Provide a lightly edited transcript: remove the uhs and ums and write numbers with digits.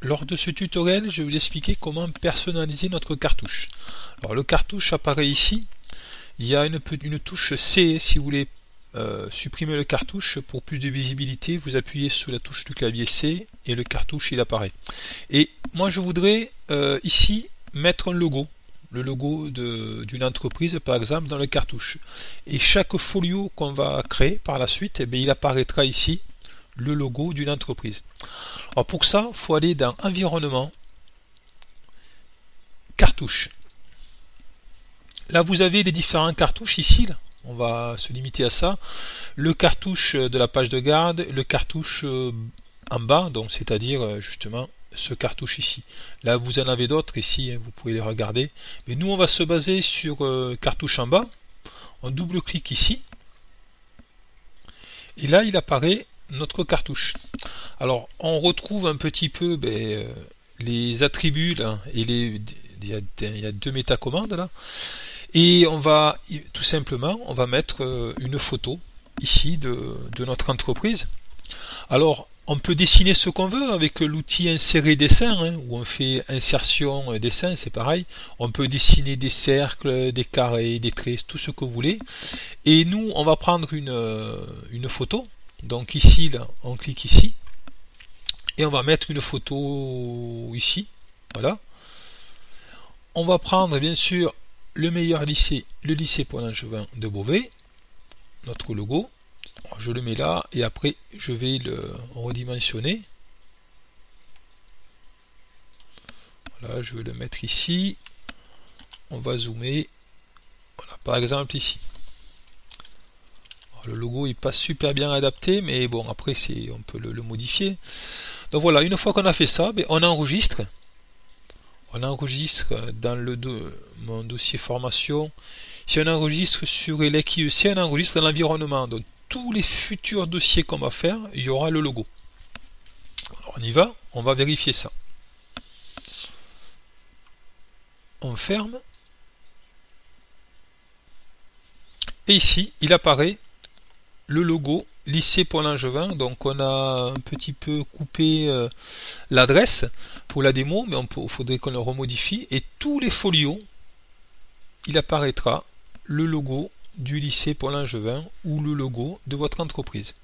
Lors de ce tutoriel, je vais vous expliquer comment personnaliser notre cartouche. Alors le cartouche apparaît ici. Il y a une touche C si vous voulez supprimer le cartouche pour plus de visibilité. Vous appuyez sur la touche du clavier C et le cartouche il apparaît. Et moi je voudrais ici mettre un logo. Le logo d'une entreprise par exemple dans le cartouche. Et chaque folio qu'on va créer par la suite, eh bien, il apparaîtra ici le logo d'une entreprise. Alors pour ça, il faut aller dans Environnement, Cartouches. Là, vous avez les différents cartouches ici. Là. On va se limiter à ça. Le cartouche de la page de garde, le cartouche en bas, donc c'est-à-dire justement ce cartouche ici. Là, vous en avez d'autres ici, hein, vous pouvez les regarder. Mais nous, on va se baser sur cartouche en bas. On double-clique ici. Et là, il apparaît notre cartouche. Alors, on retrouve un petit peu les attributs là, et il y a deux métacommandes là. Et on va tout simplement, on va mettre une photo ici de notre entreprise. Alors, on peut dessiner ce qu'on veut avec l'outil insérer dessin, hein, où on fait insertion dessin, c'est pareil. On peut dessiner des cercles, des carrés, des traits, tout ce que vous voulez. Et nous, on va prendre une photo. Donc ici, là, on clique ici. Et on va mettre une photo ici. Voilà. On va prendre bien sûr le meilleur lycée, le lycée Paul-Langevin de Beauvais, notre logo. Je le mets là et après je vais le redimensionner. Voilà, je vais le mettre ici. On va zoomer. Voilà, par exemple ici. Alors, le logo n'est pas super bien adapté, mais bon, après on peut le modifier. Donc voilà, une fois qu'on a fait ça, on enregistre. On enregistre dans mon dossier formation. Si on enregistre sur Elec IEC, on enregistre dans l'environnement. Donc tous les futurs dossiers qu'on va faire, il y aura le logo. Alors on y va, on va vérifier ça. On ferme. Et ici, il apparaît le logo lycée Paul-Langevin. Donc on a un petit peu coupé l'adresse pour la démo, mais il faudrait qu'on le remodifie. Et tous les folios, il apparaîtra le logo du lycée Paul-Langevin ou le logo de votre entreprise.